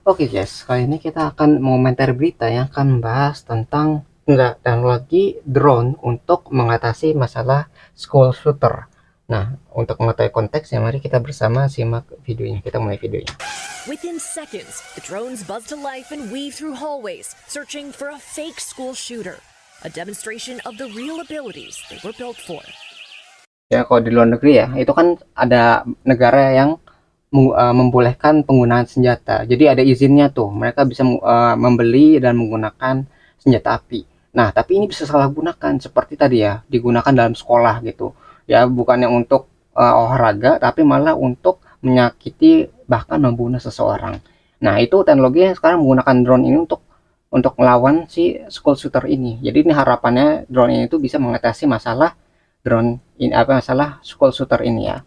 Oke guys, kali ini kita akan mengomentari berita yang akan membahas tentang teknologi drone untuk mengatasi masalah school shooter. Nah, untuk mengetahui konteksnya, mari kita bersama simak videonya. Kita mulai videonya. Within seconds, the drones buzz to life and weave through hallways, searching for a fake school shooter. A demonstration of the real abilities they were built for. Ya, kalau di luar negeri ya, itu kan ada negara yang membolehkan penggunaan senjata. Jadi ada izinnya tuh, mereka bisa membeli dan menggunakan senjata api. Nah, tapi ini bisa salah gunakan seperti tadi ya, digunakan dalam sekolah gitu. Ya, bukannya untuk olahraga, tapi malah untuk menyakiti bahkan membunuh seseorang. Nah, itu teknologi yang sekarang menggunakan drone ini untuk melawan si school shooter ini. Jadi ini harapannya drone ini tuh bisa mengatasi masalah masalah school shooter ini ya.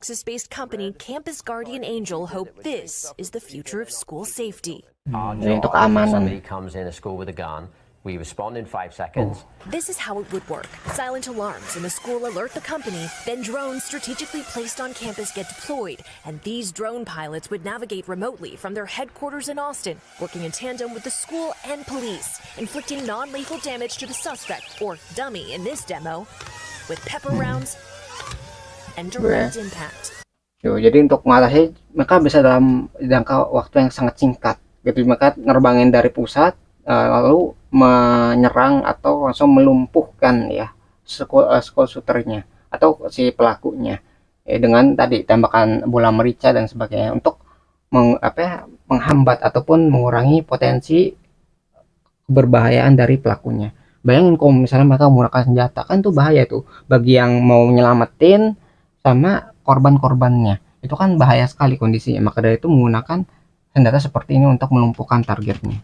Texas-based company Campus Guardian Angel hope this is the future of school safety. Untuk keamanan. Somebody comes in a school with a gun. We respond in 5 seconds. This is how it would work. Silent alarms in the school alert the company, then drones strategically placed on campus get deployed, and these drone pilots would navigate remotely from their headquarters in Austin, working in tandem with the school and police, inflicting non-lethal damage to the suspect, or dummy in this demo, with pepper rounds and direct impact. Jadi untuk mengatasi, mereka bisa dalam jangka waktu yang sangat singkat. Jadi mereka nerbangin dari pusat, lalu menyerang atau langsung melumpuhkan ya school shooternya atau si pelakunya dengan tadi tembakan bola merica dan sebagainya untuk menghambat ataupun mengurangi potensi keberbahayaan dari pelakunya. Bayangin kalau misalnya mereka menggunakan senjata, kan tuh bahaya tuh bagi yang mau nyelamatin sama korban-korbannya. Itu kan bahaya sekali kondisinya. Maka dari itu menggunakan senjata seperti ini untuk melumpuhkan targetnya.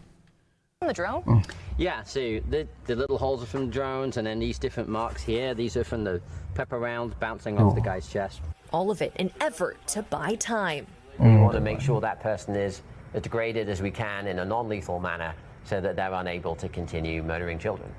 The drone? Yeah, so the little holes are from the drones, and then these different marks here, these are from the pepper rounds bouncing off the guy's chest. All of it an effort to buy time. We want to make sure that person is as degraded as we can in a non-lethal manner so that they're unable to continue murdering children.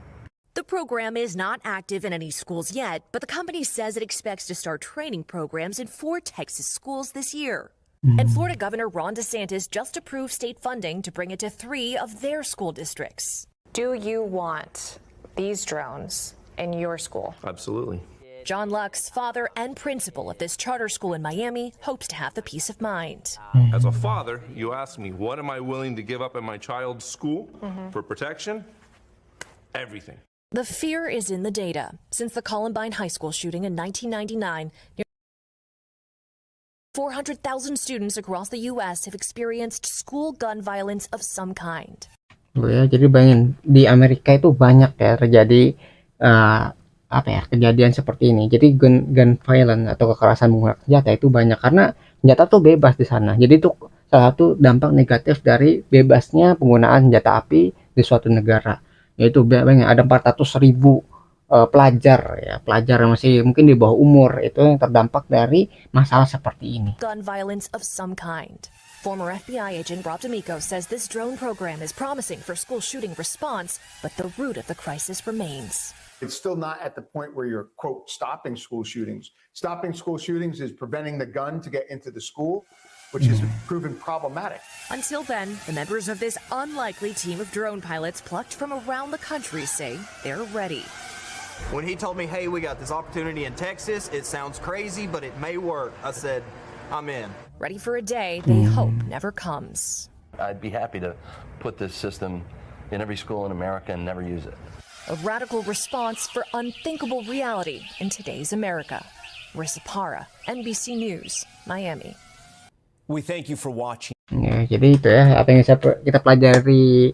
The program is not active in any schools yet, but the company says it expects to start training programs in 4 Texas schools this year. And Florida Governor Ron DeSantis just approved state funding to bring it to 3 of their school districts. Do you want these drones in your school? Absolutely. John Lux, father and principal of this charter school in Miami, hopes to have the peace of mind. As a father, you ask me, what am I willing to give up in my child's school for protection? Everything. The fear is in the data. Since the Columbine High School shooting in 1999, 400,000 students across the U.S. have experienced school gun violence of some kind. Ya, jadi bayangin di Amerika itu banyak ya terjadi kejadian seperti ini. Jadi gun violence atau kekerasan menggunakan senjata itu banyak karena senjata tuh bebas di sana. Jadi itu salah satu dampak negatif dari bebasnya penggunaan senjata api di suatu negara. Yaitu bayangin ada 400.000 pelajar yang masih mungkin di bawah umur itu yang terdampak dari masalah seperti ini. Gun violence of some kind. Former FBI agent Rob D'Amico says this drone program is promising for school shooting response, but the root of the crisis remains. It's still not at the point where you're, quote, stopping school shootings. Stopping school shootings is preventing the gun to get into the school, which is proven problematic. Until then, the members of this unlikely team of drone pilots plucked from around the country say they're ready. When he told me, hey, we got this opportunity in Texas, it sounds crazy, but it may work, I said, I'm in. Ready for a day they hope never comes. I'd be happy to put this system in every school in America and never use it. A radical response for unthinkable reality in today's America. Risa Para, NBC News, Miami. We thank you for watching. Ya, jadi itu ya apa yang kita pelajari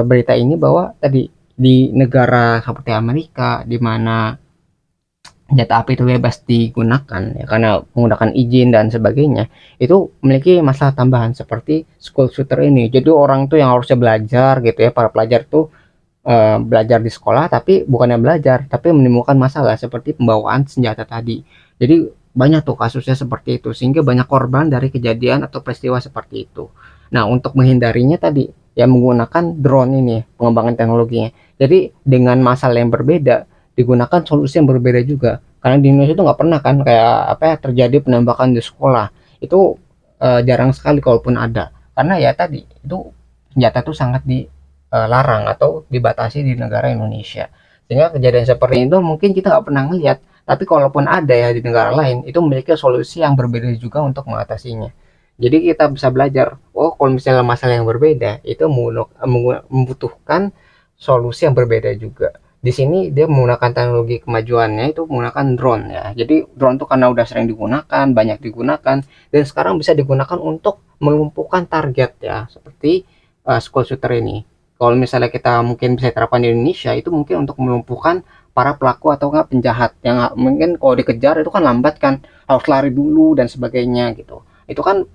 berita ini bahwa tadi di negara seperti Amerika di mana senjata api itu bebas digunakan ya karena menggunakan izin dan sebagainya, itu memiliki masalah tambahan seperti school shooter ini. Jadi orang tuh yang harusnya belajar gitu ya, para pelajar tuh belajar di sekolah tapi bukannya belajar tapi menimbulkan masalah seperti pembawaan senjata tadi. Jadi banyak tuh kasusnya seperti itu sehingga banyak korban dari kejadian atau peristiwa seperti itu. Nah, untuk menghindarinya tadi ya menggunakan drone ini, pengembangan teknologinya. Jadi dengan masalah yang berbeda digunakan solusi yang berbeda juga. Karena di Indonesia itu nggak pernah kan kayak terjadi penembakan di sekolah. Itu jarang sekali kalaupun ada. karena ya tadi itu senjata itu sangat dilarang atau dibatasi di negara Indonesia. Sehingga kejadian seperti itu mungkin kita nggak pernah ngeliat, tapi kalaupun ada ya di negara lain itu memiliki solusi yang berbeda juga untuk mengatasinya. Jadi kita bisa belajar, oh kalau misalnya masalah yang berbeda itu membutuhkan solusi yang berbeda juga. Di sini dia menggunakan teknologi kemajuannya itu menggunakan drone ya. Jadi drone itu karena udah sering digunakan, banyak digunakan, dan sekarang bisa digunakan untuk melumpuhkan target ya, seperti school shooter ini. Kalau misalnya kita mungkin bisa terapkan di Indonesia, itu mungkin untuk melumpuhkan para pelaku atau enggak penjahat yang mungkin kalau dikejar itu kan lambat kan, harus lari dulu dan sebagainya gitu. Itu kan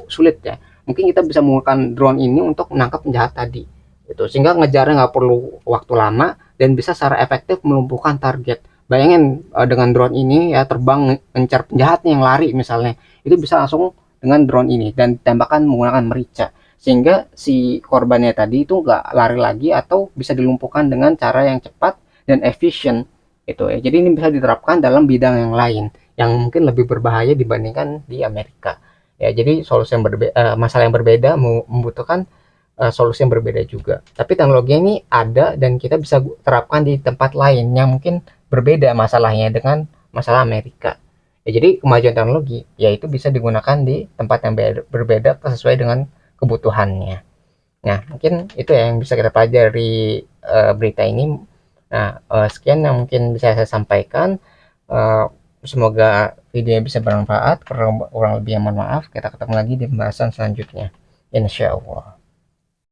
sulit ya. Mungkin kita bisa menggunakan drone ini untuk menangkap penjahat tadi itu, sehingga ngejarnya nggak perlu waktu lama dan bisa secara efektif melumpuhkan target. Bayangin dengan drone ini ya, terbang mencar penjahatnya yang lari misalnya, itu bisa langsung dengan drone ini dan ditembakkan menggunakan merica, sehingga si korbannya tadi itu nggak lari lagi atau bisa dilumpuhkan dengan cara yang cepat dan efisien itu ya. Jadi ini bisa diterapkan dalam bidang yang lain yang mungkin lebih berbahaya dibandingkan di Amerika ya. Jadi solusi yang masalah yang berbeda membutuhkan solusi yang berbeda juga. Tapi teknologi ini ada dan kita bisa terapkan di tempat lain yang mungkin berbeda masalahnya dengan masalah Amerika. Ya, jadi kemajuan teknologi yaitu bisa digunakan di tempat yang berbeda sesuai dengan kebutuhannya. Nah, mungkin itu ya yang bisa kita pelajari berita ini. Nah, sekian yang mungkin bisa saya sampaikan. Semoga videonya bisa bermanfaat. Kurang lebih mohon maaf. Kita ketemu lagi di pembahasan selanjutnya. Insya Allah.